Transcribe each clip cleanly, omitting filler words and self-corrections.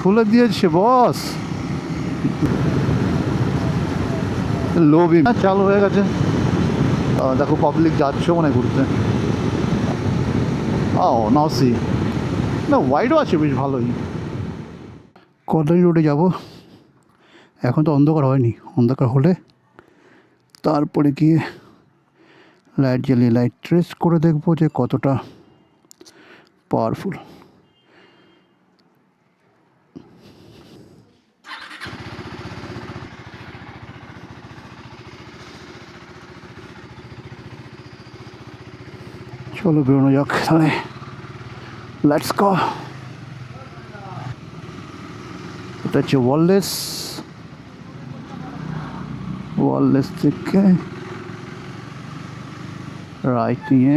খুলে দিয়েছে বস। লোভি চালু হয়ে গেছে। দেখো পাবলিক যাচ্ছে মানে ঘুরতে। ও নাও সি, না ওয়াইডও আছে বেশ ভালোই। কল্যাণী রোডে যাব। এখন তো অন্ধকার হয়নি, অন্ধকার হলে তারপরে গিয়ে লাইট জ্বালিয়ে লাইট ট্রেস করে দেখবো যে কতটা পাওয়ারফুল। চলো বেরোনো যাক তাহলে, লেটস গো। এটা হচ্ছে ওয়ারলেস, ওয়ারলেস থেকে রাইট নিয়ে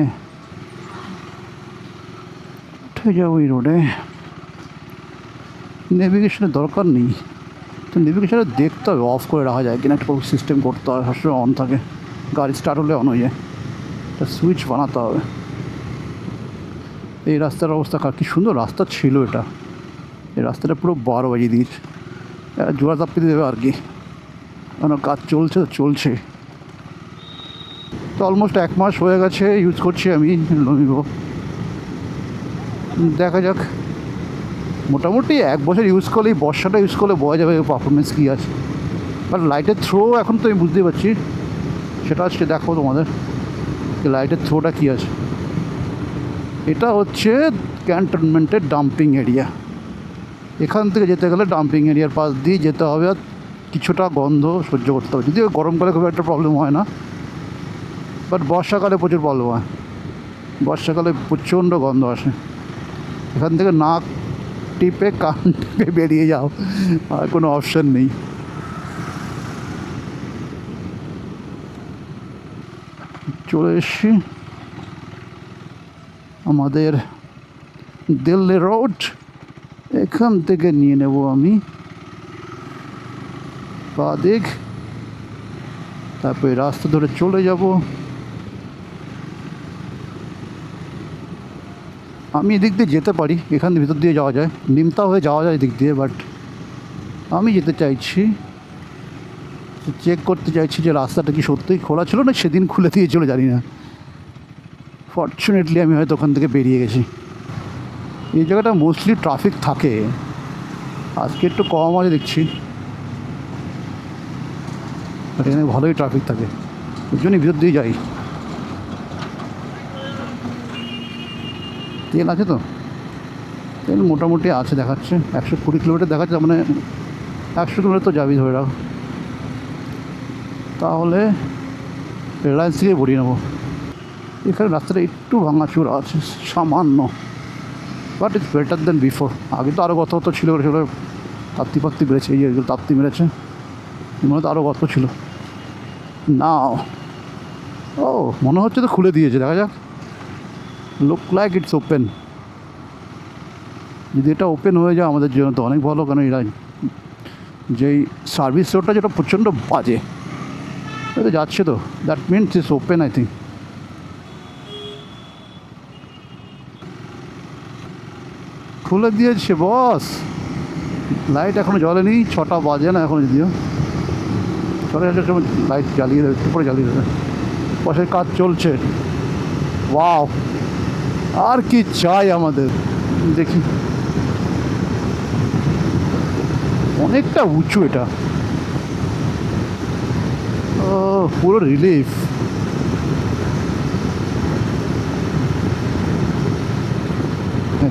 উঠে যাবো এই রোডে। নেভিগেশনের দরকার নেই, তো নেভিগেশনে দেখতে হবে অফ করে রাখা যায় কিনা, একটা সিস্টেম করতে হবে, সবসময় অন থাকে, গাড়ি স্টার্ট হলে অন হয়ে যায়, একটা সুইচ বানাতে হবে। এই রাস্তার অবস্থা কি সুন্দর রাস্তা ছিল এটা, এই রাস্তাটা পুরো 12 বাজিয়ে দিয়েছে। জোড়া চাপিয়ে দেবে আর কি, কারণ কাজ চলছে তো চলছে। তো অলমোস্ট 1 মাস হয়ে গেছে ইউজ করছি আমি লমিগো। দেখা যাক, মোটামুটি 1 বছর ইউজ করলেই, বর্ষাটা ইউজ করলে বোঝা যাবে পারফরমেন্স কী আছে। বাট লাইটের থ্রো এখন তো আমি বুঝতেই পারছি, সেটা আজকে দেখো তোমাদের লাইটের থ্রোটা কী আছে। এটা হচ্ছে ক্যান্টনমেন্টের ডাম্পিং এরিয়া। এখান থেকে যেতে গেলে ডাম্পিং এরিয়ার পাশ দিয়ে যেতে হবে, আর কিছুটা গন্ধ সহ্য করতে হবে, যদিও গরমকালে খুব একটা প্রবলেম হয় না, বাট বর্ষাকালে প্রচুর প্রবলেম হয়। বর্ষাকালে প্রচণ্ড গন্ধ আসে, এখান থেকে নাক টিপে কান টিপে বেরিয়ে যাও, আর কোনো অপশান নেই। চলে এসছি আমাদের দিল্লি রোড, এখান থেকে নিয়ে নেব আমি বা দিক, তারপরে রাস্তা ধরে চলে যাব। আমি এদিক দিয়ে যেতে পারি, এখান দিয়ে ভিতর দিয়ে যাওয়া যায়, নিমতা হয়ে যাওয়া যায় এদিক দিয়ে, বাট আমি যেতে চাইছি, চেক করতে চাইছি যে রাস্তাটা কি সত্যিই খোলা ছিল না সেদিন খুলে দিয়েছিল জানি না। ফর্চুনেটলি আমি হয়তো ওখান থেকে বেরিয়ে গেছি। এই জায়গাটা মোস্টলি ট্রাফিক থাকে, আজকে একটু কম আছে দেখছি, বাট এখানে ভালোই ট্রাফিক থাকে, ওই জন্যই ভিতর দিয়ে যাই। তেল আছে তো, তেল মোটামুটি আছে দেখাচ্ছে, 120 কিলোমিটার দেখাচ্ছে, মানে 100 কিলোমিটার তো যাবি ধরে রাখ। তাহলে রিলায়েন্স থেকে ভরিয়ে নেবো। এখানে রাস্তাটা একটু ভাঙাচুর আছে সামান্য, but it's better then before. আগে তো আরও গত ছিল, তাপ্তি পাত্তি বেড়েছে, এই যেগুলো তাপ্তি মেরেছে, মনে তো আরও গত ছিল না। ও মনে হচ্ছে তো খুলে দিয়েছে, দেখা যাক। Look like it's open. যদি এটা ওপেন হয়ে যায় আমাদের জন্য তো অনেক ভালো, কারণ এরা যেই সার্ভিস রোডটা যেটা প্রচণ্ড বাজে, এটা যাচ্ছে তো, that means it's open I think. খুলে দিয়েছে বস, লাইট এখনও জ্বলেনি, 6টা বাজে না এখন, যদিও 6টার সময় লাইট জ্বালিয়ে দেবে, একটু পরে জ্বালিয়ে দেবে। পাশের কাজ চলছে, ওয়াও, আর কি চাই আমাদের। দেখি, অনেকটা উঁচু এটা, ও পুরো রিলিফ।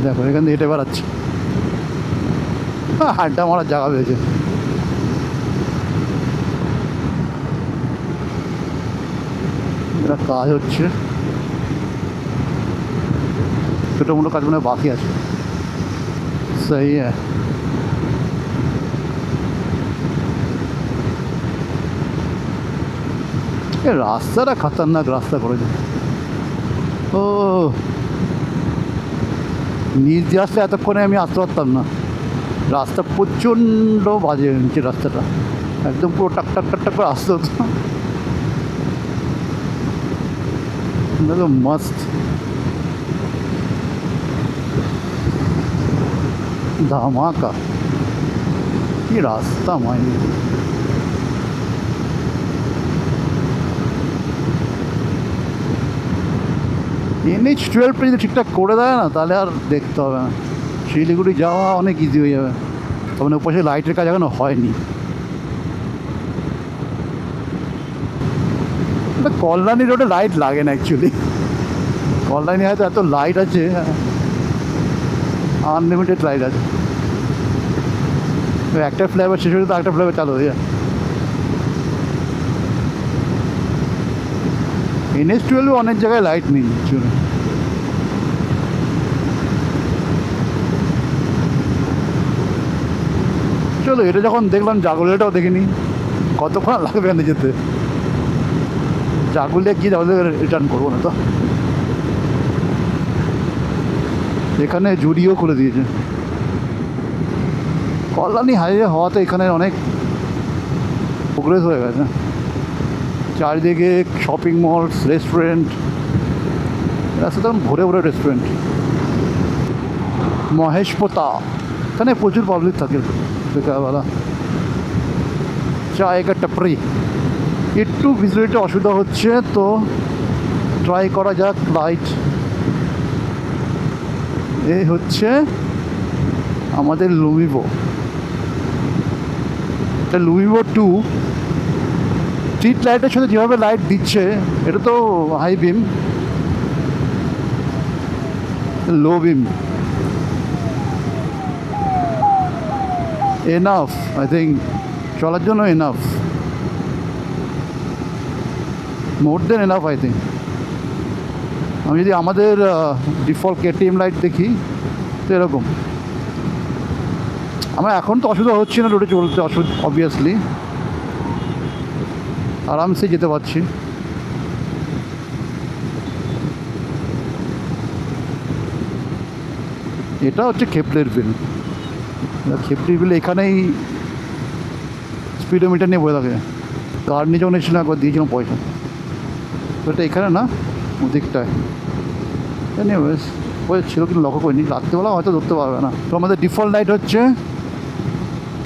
দেখো এখান থেকে হেঁটে বেড়াচ্ছে, আড্ডা মারার জায়গা পেয়েছে। এটা কাজ হচ্ছে, ছোটো মোটো কাজ মনে হয় বাকি আছে। সেই রাস্তাটা খতরনাক রাস্তা করেছে। ও নিচ দিয়ে আসলে এতক্ষণে আমি আসতে পারতাম না, রাস্তা প্রচণ্ড বাজে নিচের রাস্তাটা, একদম পুরো টাক টাক টাক টাক করে আসতে হতো, একদম মস্ত ধামাকা। কি রাস্তা মাইনি, NH-12 যদি ঠিকঠাক করে দেয় না তাহলে আর দেখতে হবে না, শিলিগুড়ি যাওয়া অনেক ইজি হয়ে যাবে। তখন ওপাশে লাইটের কাজ এখনো হয়নি। কল্যাণী রোডে লাইট লাগে না অ্যাকচুয়ালি, কল্যাণী হয়তো এত লাইট আছে, আনলিমিটেড লাইট আছে, একটা ফ্লেভার শেষ হয়ে তো একটা ফ্লেভার চালু হয়ে যায়। NH-12 অনেক জায়গায় লাইট নেই অ্যাকচুয়ালি। চলো এটা যখন দেখলাম জাগুলিয়াটাও দেখিনি, কতক্ষণ লাগবে এখানে যেতে, জাগুলিয়া গিয়ে জাগুলিয়া রিটার্ন করবো না তো। এখানে জুডিও করে দিয়েছে, কল্যাণী হাইওয়ে হওয়াতে এখানে অনেক প্রোগ্রেস হয়ে গেছে, চারিদিকে শপিং মলস, রেস্টুরেন্ট, রাস্তাটা ভরে ভরে রেস্টুরেন্ট। মহেশপোতা, এখানে প্রচুর পাবলিক থাকে বিকালবেলা, চায়ের টাপরি। একটু ভিজিবিলিটি অসুবিধা হচ্ছে, তো ট্রাই করা যাক লাইট। এই হচ্ছে আমাদের লুমিভো, এটা লুমিভো 2। স্ট্রিট লাইটের সাথে যেভাবে লাইট দিচ্ছে, এটা তো high beam, low beam, enough I think, চলার জন্য enough, more than enough I think. আমি যদি আমাদের ডিফল্ট KTM লাইট দেখি তো এরকম, আমার এখন তো অসুবিধা হচ্ছে না রোডে চলতে, অবভিয়াসলি আরামসে যেতে পারছি। এটা হচ্ছে খেপলের বিল, খেপলির বিল এখানেই স্পিডোমিটার নিয়ে বয়ে থাকে, কার নিয়ে যখন এসেছিল একবার দিয়েছিলাম পয়সা, তো এটা এখানে না ওদিকটায়, এনিওয়েজ পয়সা ছিল কিন্তু লক্ষ্য করিনি, রাত্রিবেলা হয়তো ধরতে পারবে না। তো আমাদের ডিফল্ট লাইট হচ্ছে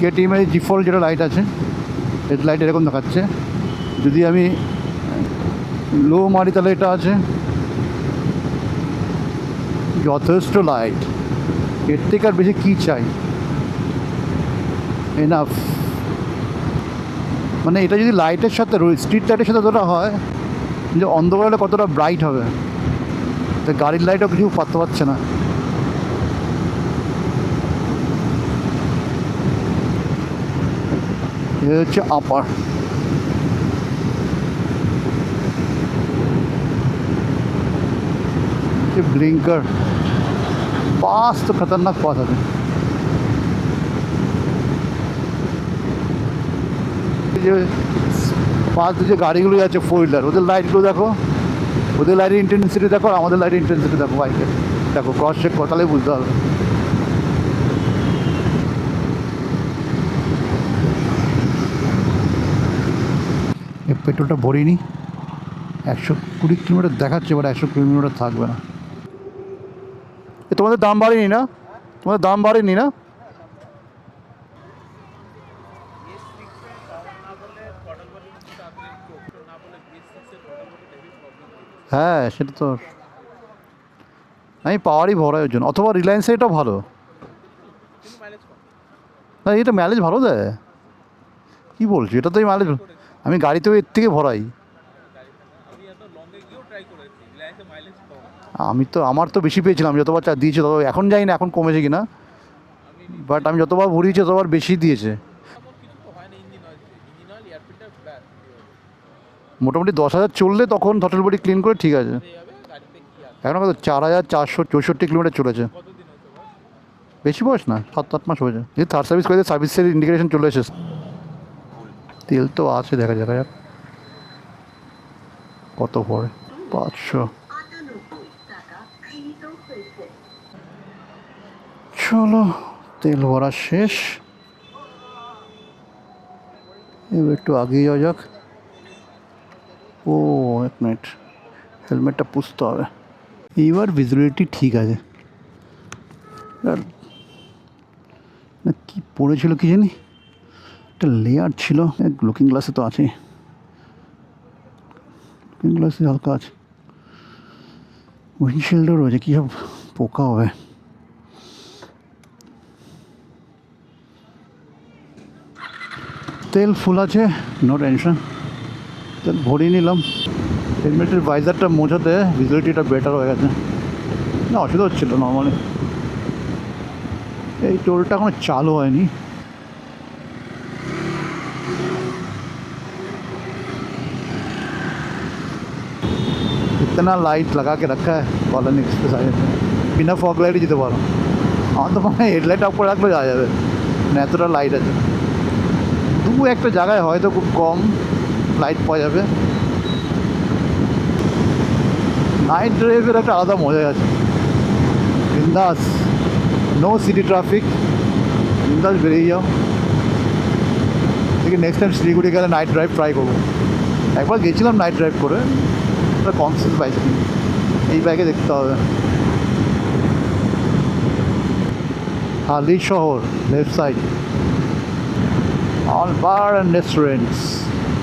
KTM-এর ডিফল্ট যেটা লাইট আছে, হেডলাইট এরকম দেখাচ্ছে। যদি আমি লো মারি তাহলে এটা আছে, যথেষ্ট লাইট, এর থেকে আর বেশি কী চাই, এনাফ। মানে এটা যদি লাইটের সাথে স্ট্রিট লাইটের সাথে যতটা হয়, যে অন্ধকারে কতটা ব্রাইট হবে, তো গাড়ির লাইটও কিছু পারতে পারছে না। এ হচ্ছে আপার, ব্লিঙ্কার, পাস তো খতরনাক পাস আছে। যে পাস যে গাড়িগুলো যাচ্ছে 4 হুইলার, ওদের লাইটগুলো দেখো, ওদের লাইটের ইন্টেন্সিটি দেখো, আর আমাদের লাইটের ইন্টেন্সিটি দেখো, বাইকের দেখো, ক্রস চেক করো, তাহলেই বুঝতে হবে। পেট্রোলটা ভরিনি, 120 কিলোমিটার দেখাচ্ছে, এবার 100 কিলোমিটার থাকবে না। এ তোমাদের দাম বাড়েনি না, তোমাদের দাম বাড়েনি না? হ্যাঁ সেটা তো আমি পাওয়ারই ভরাই ওর জন্য, অথবা রিলায়েন্সে এটা ভালো, না এটা মাইলেজ ভালো দেয়, কী বলছি, এটা তো মাইলেজ, আমি গাড়িতেও এর থেকে ভরাই। আমি তো আমার তো বেশি পেয়েছিলাম যতবার দিয়েছে, তত এখন জানি না এখন কমেছে কি না, বাট আমি যতবার ভরিয়েছি ততবার বেশি দিয়েছে। মোটামুটি 10,000 চললে তখন থটল বডি ক্লিন করে ঠিক আছে। এখন কত 4,464 কিলোমিটার চলেছে, বেশি বয়স না, 7-8 মাস হয়েছে। যদি থার্ড সার্ভিস করে সার্ভিসের ইন্ডিকেশন চলে এসেছে, তেল তো আছে, দেখা যাক কত পড়ে, 500। চলো তেল ভরা শেষ, এবার একটু আগিয়ে যাওয়া যাক। ও এক মিনিট, হেলমেটটা পুষতে হবে। এইবার ভিজিবিলিটি ঠিক আছে, আর না কী পড়েছিল কি জানি, একটা লেয়ার ছিল, লুকিং গ্লাসে তো আছে, লুকিং গ্লাসে হালকা আছে, উইন্ডশিল্ডও রয়েছে, কী সব পোকা হবে। তেল ফুল আছে, নো টেনশন, তেল ভরিয়ে নিলাম। হেলমেটের ভাইজারটা মোছাতে ভিজিবিলিটিটা বেটার হয়ে গেছে, না অসুবিধা হচ্ছিলো নর্মালি। এই টোলটা এখনো চালু হয়নি। इतना लाइट लगा के रखा है कॉलोनी एक्सप्रेस हाईवे पे, बिना फॉग लाइट যেতে পারো। আমার তো মনে হয় হেডলাইট অফ করে রাখলে যাওয়া যাবে, মানে এতটা লাইট আছে। দু একটা জায়গায় হয়তো খুব কম লাইট পাওয়া যাবে। নাইট ড্রাইভের একটা আলাদা মজা আছে, বিন্দাস, নো সিটি ট্রাফিক, বিন্দাস বেরিয়ে যাও। দেখি নেক্সট টাইম শিলিগুড়ি গেলে নাইট ড্রাইভ ট্রাই করবো। একবার গেছিলাম নাইট ড্রাইভ করে, কনসেন্স বাইক, এই বাইকে দেখতে হবে। হালি শহর left side, all bar and restaurants,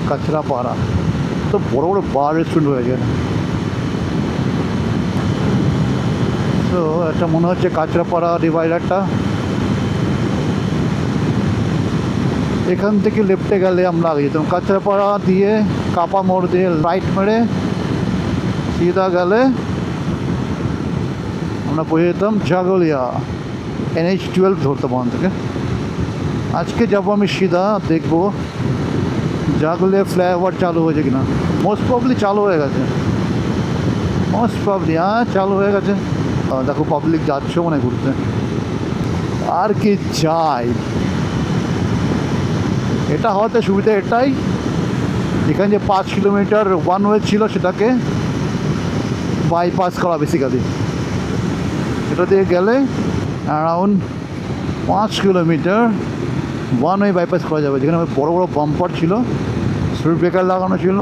Kanchrapara তো বড় বড় বার রেস্টুরেন্ট হয়ে গেছে। তো এটা মনে হচ্ছে কাঁচরাপাড়া ডিভাইডারটা, এখান থেকে লেফটে গেলে আমরা আগে যেতাম, কাঁচরাপাড়া দিয়ে কাপা মোড় দিয়ে রাইট মেরে সিধা গেলে আমরা পৌঁছে যেতাম জাগলিয়া, NH-12 ধরতাম ওখান থেকে। আজকে যাবো আমি সিধা, দেখবো জাগলিয়া ফ্লাইওভার চালু হয়েছে কিনা। মোস্ট প্রবলি চালু হয়ে গেছে, মোস্ট প্রবলি হ্যাঁ চালু হয়ে গেছে। দেখো পাবলিক যাচ্ছে মনে ঘুরতে, আর কি চাই। এটা হওয়াতে সুবিধা এটাই, এখানে যে 5 কিলোমিটার ওয়ান ওয়ে ছিল সেটাকে বাইপাস করা বেসিক্যালি। এটা দিয়ে গেলে around 5 kilometre one way bypass করা যাবে, যেখানে বড় বড় বাম্পার ছিল, স্পিড ব্রেকার লাগানো ছিল,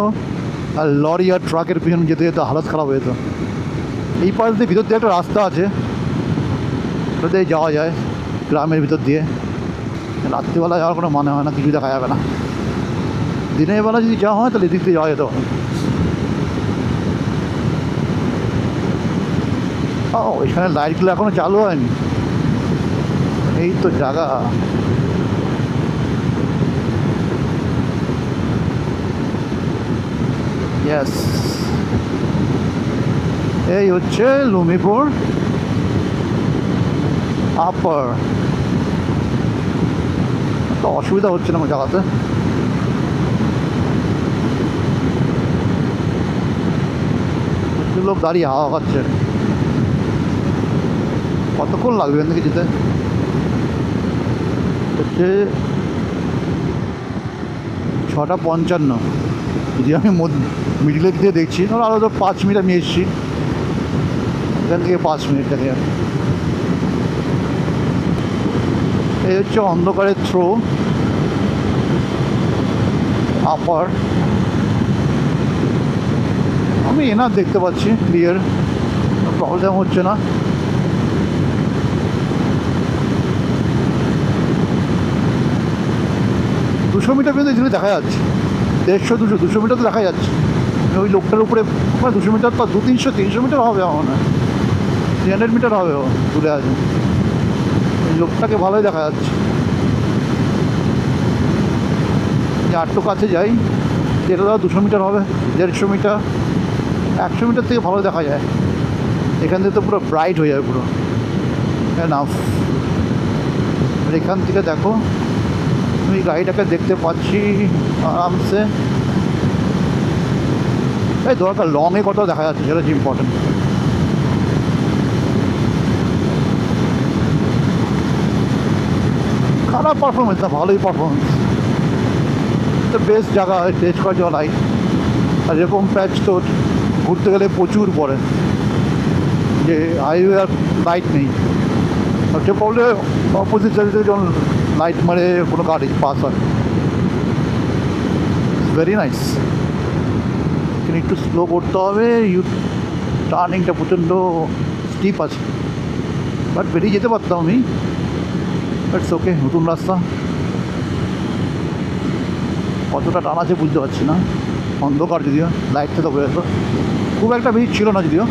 আর লরি আর ট্রাকের পিছনে যেতে যেতে হালত খারাপ হয়ে যেত। এই পাশ দিয়ে ভিতর দিয়ে একটা রাস্তা আছে, ওটা দিয়ে যাওয়া যায় গ্রামের ভিতর দিয়ে। রাত্রিবেলা যাওয়ার কোনো মানে হয় না, কিছু দেখা যাবে না। দিনের বেলা যদি যাওয়া হয় তাহলে এদিক দিয়ে যাওয়া যেত। ও এখানে লাইটগুলো এখনও চালু হয়নি, এই তো জায়গা। ইয়েস, এই হচ্ছে লুমিপুর আপার। তো অসুবিধা হচ্ছে না আমার জায়গাতে। লোক দাঁড়িয়ে হাওয়া খাচ্ছে। কতক্ষণ লাগবে এখান থেকে যেতে? হচ্ছে 6:55। যদি আমি মিডিলের দিয়ে দেখছি, ধরো আরও তো 5 মিনিট আমি এসেছি, এখান থেকে 5 মিনিট থেকে। এই হচ্ছে অন্ধকারের থ্রো আপার। আমি এনার দেখতে পাচ্ছি ক্লিয়ার, প্রবলেম হচ্ছে না। দুশো মিটার পর্যন্ত এগুলো দেখা যাচ্ছে, 150-200 মিটার তো দেখা যাচ্ছে। ওই লোকটার উপরে 200 মিটার, তো 200-300 মিটার হবে আমার মনে হয়, 300 মিটার হবে ও দূরে আছে। এই লোকটাকে ভালোই দেখা যাচ্ছে। আটটু কাছে যাই, এটা ধরো 200 মিটার হবে, 150 মিটার, 100 মিটার থেকে ভালো দেখা যায়। এখান থেকে তো পুরো ব্রাইট হয়ে যাবে পুরো এনাফ। আর এখান থেকে দেখো আমি গাড়িটাকে দেখতে পাচ্ছি আরামসে। এই দরকার লংয়ে কত দেখা যাচ্ছে সেটা হচ্ছে ইম্পর্টেন্ট। খারাপ পারফরমেন্স না, ভালোই পারফরমেন্স। তো বেস্ট জায়গা টেস্ট করার জন্য লাইট। আর এরকম প্যাচ তো ঘুরতে গেলে প্রচুর পড়ে, যে হাইওয়ে আর লাইট নেই। সবচেয়ে প্রবলেম অপোজিট সাইড থেকে যখন লাইট মারে কোনো গাড়ি পাস হয়। Very nice. কিন্তু একটু স্লো করতে হবে, টার্নিংটা প্রচণ্ড স্টিপ আছে, বাট বেরিয়ে যেতে পারতাম আমি, বাটস ওকে, নতুন রাস্তা। কতটা টান আছে বুঝতে পারছি না, অন্ধকার যদিও, লাইটটা তো বোঝা যেত। খুব একটা ভিড় ছিল না যদিও,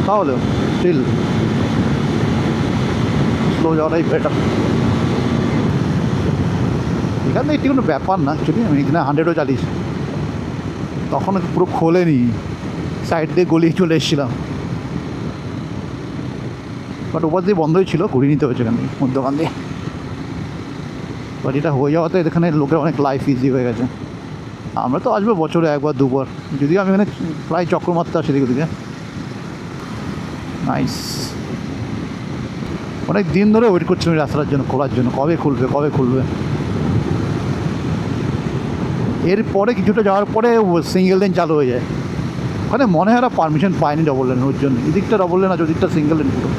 তাহলেও স্টিল স্লো যাওয়াটাই বেটার। এখান থেকে একটি কোনো ব্যাপার না অ্যাকচুয়ালি, আমি এখানে 100ও চালিয়েছি, তখন পুরো খোলেনি, সাইড দিয়ে গলিয়ে চলে এসেছিলাম, বাট ওপার দিয়ে বন্ধই ছিল, ঘুরিয়ে নিতে হয়েছে এখান থেকে মধ্যখান দিয়ে। বাট এটা হয়ে যাওয়াতে এখানে লোকের অনেক লাইফ ইজি হয়ে গেছে। আমরা তো আসবো বছরে একবার দুবার, যদিও আমি এখানে প্রায় চক্র মারতে আসি দিকে দিকে। নাইস। অনেক দিন ধরে ওয়েট করছি আমি রাস্তার জন্য, খোলার জন্য, কবে খুলবে কবে খুলবে। এরপরে কিছুটা যাওয়ার পরে সিঙ্গেল লেন চালু হয়ে যায়। ওখানে মনে হয় ওরা পারমিশন পায়নি ডবল লেন, ওর জন্য এদিকটা ডবল লেন আছে, ওদিকটা সিঙ্গেল লেন পুরো।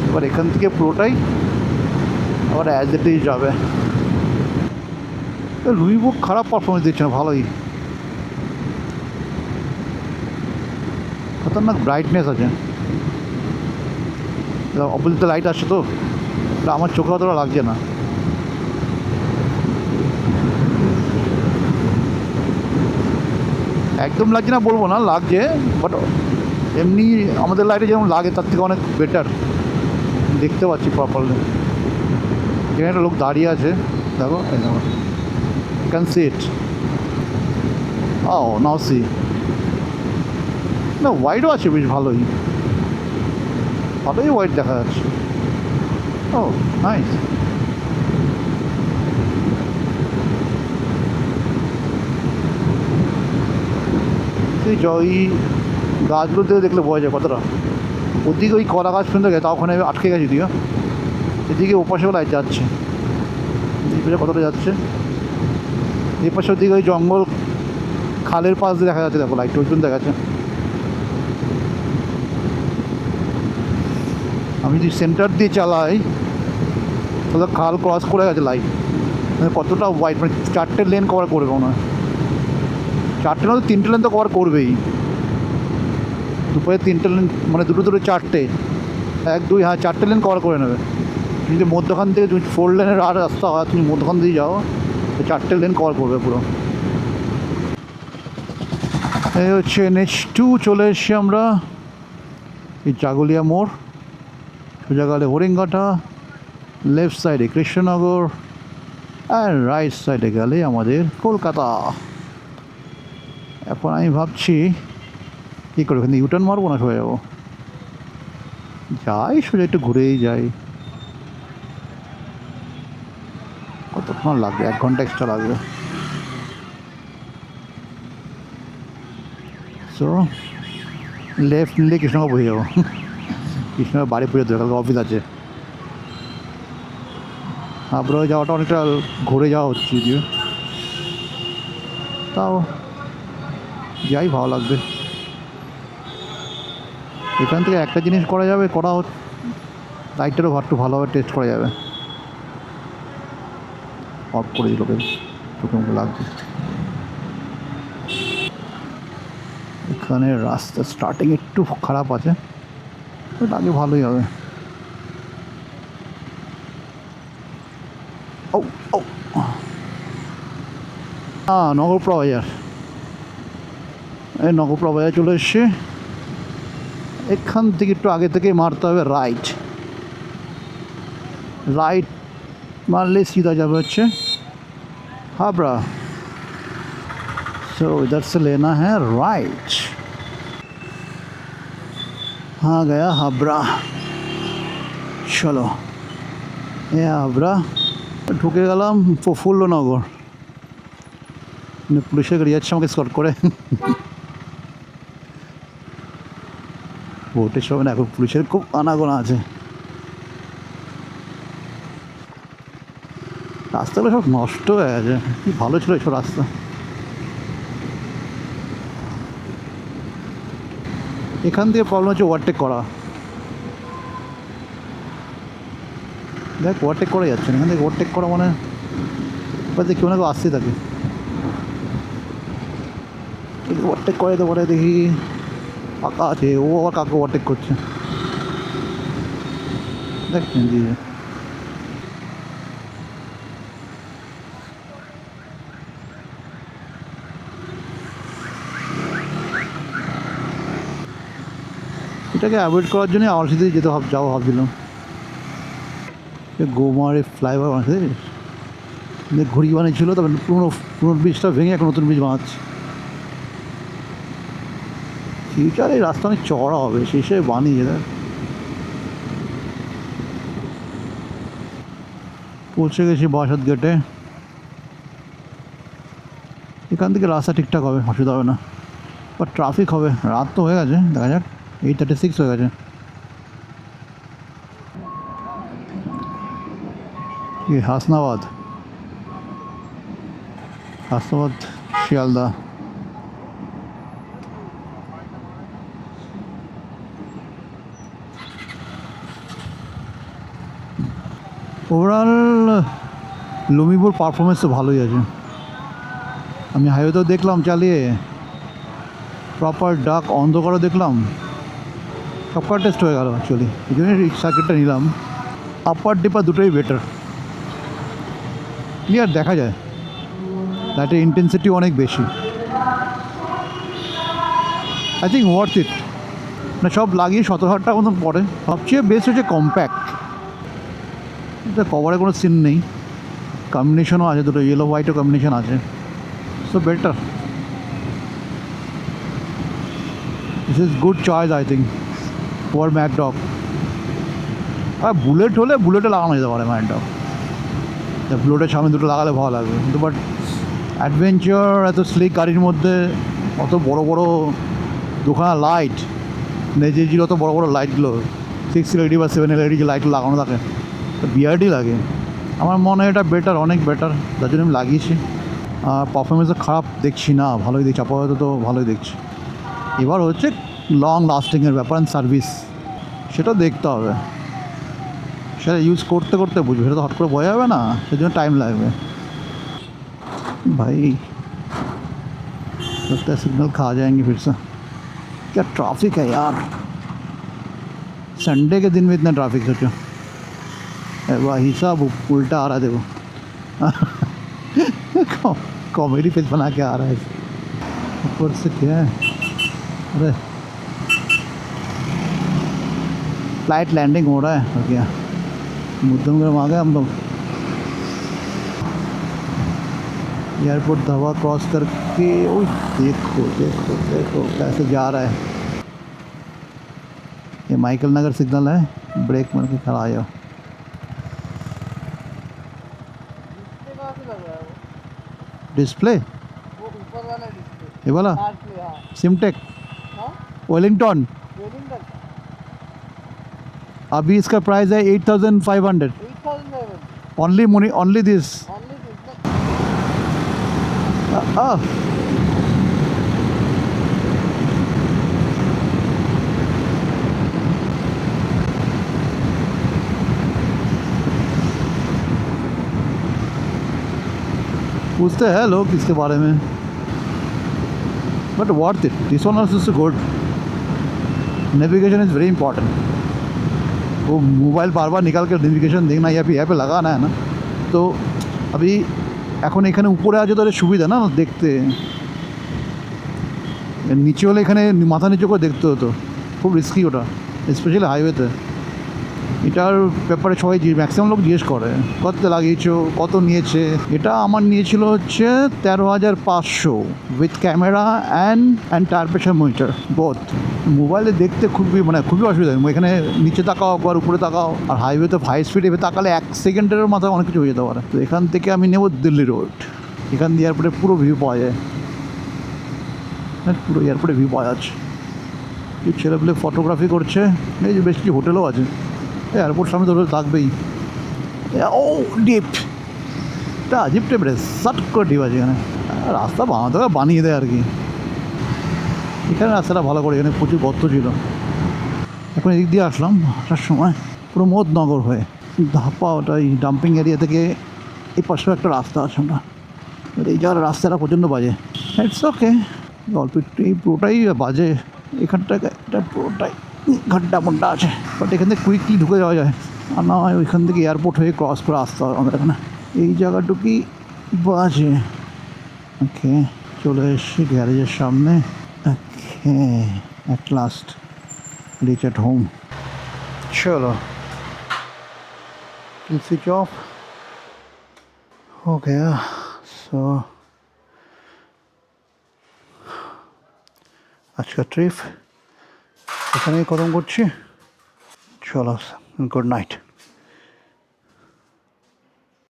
এবার এখান থেকে পুরোটাই আবার অ্যাজ ইট ইজ যাবে। লুই বুক খারাপ পারফরমেন্স দিচ্ছে না, ভালোই, খতরনাক ব্রাইটনেস আছে। অপোজিটে লাইট আসছে তো, আমার চোখে অতটা লাগছে না। একদম লাগছে না বলবো না, লাগছে, বাট এমনি আমাদের লাইটে যেমন লাগে তার থেকে অনেক বেটার দেখতে পাচ্ছি প্রপারলি। এখানে একটা লোক দাঁড়িয়ে আছে, দেখো এই দেখো, can see it. Oh now see, না হোয়াইটও আছে, বেশ ভালোই ভালোই হোয়াইট দেখা যাচ্ছে। Oh nice. ওই গাছগুলো থেকে দেখলে বোঝা যায় কতটা। ওদিকে ওই কলা গাছ পর্যন্ত গেছে, তা ওখানে আটকে গেছে যদিও। এদিকে ওপাশেও লাইট যাচ্ছে, এদিকে কতটা যাচ্ছে। এই পাশে ওদিকে ওই জঙ্গল খালের পাশ দিয়ে দেখা যাচ্ছে, দেখো লাইট ওই পর্যন্ত দেখা যাচ্ছে। আমি যদি সেন্টার দিয়ে চালাই তাহলে খাল ক্রস করে গেছে লাইট, মানে কতটা ওয়াইড, মানে 4টে লেন কভার করবে মনে হয়। 4টে না তো 3টে লেন তো কভার করবেই, দুপাশে 3টে লেন, মানে দুটো 4টে, 1 2 হ্যাঁ 4টে লেন কভার করে নেবে। কিন্তু মধ্যখান থেকে তুমি 4 লেনের আর রাস্তা হয়, তুমি মধ্যখান দিয়ে যাও, 4টে লেন কভার করবে পুরো। এই হচ্ছে NH2, চলে এসছি আমরা এই জাগুলিয়া মোড়, সোজা গেলে হরিণঘাটা, লেফট সাইডে কৃষ্ণনগর, আর রাইট সাইডে গেলে আমাদের কলকাতা। এখন আমি ভাবছি কী করে, ওখানে ইউটার্ন মারবো না সোজা যাবো, যাই সোজা একটু ঘুরেই যাই। কতক্ষণ লাগবে, 1 ঘন্টা এক্সট্রা লাগবে। সো লেফট নিলে কৃষ্ণনগর বসে যাবো, কৃষ্ণনগর বাড়ি পুজো দেবে, কালকে অফিস আছে। হাবড়া যাওয়াটা অনেকটা ঘুরে যাওয়া হচ্ছে যদিও, তাও যাই ভালো লাগবে। এখান থেকে একটা জিনিস করা যাবে, লাইটটারও একটু ভালোভাবে টেস্ট করা যাবে। অফ করে দিল, চোখে মুখে লাগছে। এখানে রাস্তা স্টার্টিং একটু খারাপ আছে, আগে ভালোই হবে। ও ও হ্যাঁ, নগরপ্রভা বাজার, এই নগরপ্রভা বাজার চলে এসছে। এখান থেকে একটু আগে থেকে মারতে হবে রাইট, রাইট मारले सीधा जावे হচ্ছে हावड़ा। सो इधर से लेना है राइट। हाँ गया हावड़ा, चलो ये हावड़ा ঢুকে গেলাম প্রফুল্লনগর। পুলিশের গাড়ি যাচ্ছে আমাকে স্কট করে, ভোটের সময় না, এখন পুলিশের খুব আনাগোনা আছে। রাস্তাগুলো সব নষ্ট হয়ে গেছে, কি ভালো ছিল এইসব রাস্তা। এখান থেকে প্রবলেম হচ্ছে ওভারটেক করা, দেখ ওভারটেক করা যাচ্ছে না, এখান থেকে ওভারটেক করা মানে কেউ না কেউ আসতেই থাকে, ওভারটেক করে তো পরে দেখি ফাঁকা আছে, ও আবার কাকে ওভারটেক করছে দেখছেন। এটাকে অ্যাভয়েড করার জন্য আমার সাথে যেতে যাওয়া ভাবছিলাম। গোমারে ফ্লাইওভার বানাচ্ছে, ঘুড়ি বানিয়েছিল, তবে পুরনো ব্রিজটা ভেঙে এখন নতুন ব্রিজ বানাচ্ছে। ফিউচারে এই রাস্তা অনেক চড়া হবে, সেই হিসেবে বানিয়ে দেয়। পৌঁছে গেছি বারাসাত গেটে। এখান থেকে রাস্তা ঠিকঠাক হবে, অসুবিধা হবে না, বাট ট্রাফিক হবে। রাত তো হয়ে গেছে, দেখা যাক। 8:36 হয়ে গেছে। ये হাসনাবাদ শিয়ালদা। ওভারঅল লুমিপুর পারফরমেন্স তো ভালোই আছে। আমি হাইওয়েতেও দেখলাম চালিয়ে, প্রপার ডাক অন্ধকারও দেখলাম, সবকটা টেস্ট হয়ে গেল অ্যাকচুয়ালি। এই জন্যই সার্কিটটা নিলাম। আপার ডিপার দুটোই বেটার, ক্লিয়ার দেখা যায়, লাইটের ইন্টেন্সিটি অনেক বেশি। I think worth it. না সব লাগিয়ে 17,000 টাকা মতন পড়ে। সবচেয়ে বেস্ট হচ্ছে কম্প্যাক্ট, এটা কভারে কোনো সিন নেই, কম্বিনেশনও আছে, দুটো ইয়েলো হোয়াইটও কম্বিনেশন আছে, so better. This is good choice I think for McDog. আর বুলেট হলে বুলেটে লাগানো যেতে পারে ম্যাকডগ, বুলেটের সামনে দুটো লাগালে ভালো লাগবে, কিন্তু বাট অ্যাডভেঞ্চার এত স্লিক গাড়ির মধ্যে অত বড় বড় দুখানা লাইট, নেজেজির অত বড় বড় লাইটগুলো 6 এলইডি বা 7 এলইডি যে লাইটগুলো লাগানো থাকে, তো বিআরডি লাগে। আমার মনে হয় এটা বেটার, অনেক বেটার, যার জন্য আমি লাগিয়েছি। আর পারফরমেন্সও খারাপ দেখছি না, ভালোই দেখছি আপাতত, তো ভালোই দেখছি। এবার হচ্ছে লং লাস্টিংয়ের ব্যাপার অ্যান্ড সার্ভিস, সেটা দেখতে হবে, সেটা ইউজ করতে করতে বুঝবে, সেটা তো হট করে বোঝা যাবে না, সেই জন্য টাইম লাগবে। भाई लगता है सिग्नल खा जाएंगे फिर से। क्या ट्रैफिक है यार, संडे के दिन में इतना ट्रैफिक सोचो। वही सब उल्टा आ रहा है देखो। कॉमेडी फेस बना के आ रहा है ऊपर से, क्या है, अरे फ्लाइट लैंडिंग हो रहा है और क्या, मुद्दम गर्म आ गए हम लोग। एयरपोर्ट दवा क्रॉस करके, ओ देखो देखो देखो कैसे जा रहा है। ये माइकल नगर सिग्नल है, ब्रेक मार के खड़ा आ जाओ। डिस्प्ले वो ऊपर वाला डिस्प्ले, ये वाला सिमटेक वेलिंगटन। अभी इसका प्राइस है 8,500 ओनली दिस। पूछते हैं लोग इसके बारे में, but worth it, this one is good. Navigation is very important. वो मोबाइल बार बार निकाल कर नेविगेशन देखना या फिर यहाँ पे लगाना है ना, तो अभी এখন এখানে উপরে আছে, তাহলে সুবিধা না দেখতে, নিচে হলে এখানে মাথা নিচে করে দেখতে হতো, খুব রিস্কি ওটা, স্পেশালি হাইওয়েতে। এটার ব্যাপারে সবাই ম্যাক্সিমাম লোক জিজ্ঞেস করে কত লাগিয়েছো, কত নিয়েছে। এটা আমার নিয়েছিল হচ্ছে 13,500 with camera and tyre pressure monitor both. মোবাইলে দেখতে খুবই খুবই অসুবিধা, এখানে নিচে তাকাও একবার, উপরে তাকাও, আর হাইওয়েতে হাই স্পিডে তাকালে 1 সেকেন্ডের মাথায় অনেক কিছু হয়ে যেতে পারে। তো এখান থেকে আমি নেব দিল্লি রোড, এখান দিয়ে এয়ারপোর্টে পুরো ভিউ পাওয়া যায়, পুরো এয়ারপোর্টে ভিউ পাওয়া যাচ্ছে। এই ছেলেপুলে ফটোগ্রাফি করছে, এই যে বেশ কিছু হোটেলও আছে, এয়ারপোর্ট সামনে ধরে থাকবেই। ও ডিপ, তা জিপ টেপরে সাট করে ডিপ আছে এখানে, রাস্তা বানাতে বানিয়ে দেয় আর কি। এখানে রাস্তাটা ভালো করে, এখানে প্রচুর গর্ত ছিল। এখন এদিক দিয়ে আসলাম, আসার সময় পুরো মোদনগর হয়ে ধাপা, ওটা এই ডাম্পিং এরিয়া থেকে এই পাশেও একটা রাস্তা আছে, ওটা এই জায়গার রাস্তাটা প্রচণ্ড বাজে। ইটস ওকে, অল্প একটু এই পুরোটাই বাজে, এখানটাকে এটা পুরোটাই ঘাড্ডা মুড্ডা আছে, বাট এখান থেকে কুইকলি ঢুকে যাওয়া যায়, আর না হয় ওইখান থেকে এয়ারপোর্ট হয়ে ক্রস করে আসতে হবে আমাদের এখানে। এই জায়গাটুকুই বাজে। ওকে, চলে এসেছি গ্যারেজের সামনে। Okay, at last reach at home. चलो switch off हो गया. So আজকের ট্রিপ এখানেই খতম করছি. চলো, গুড নাইট.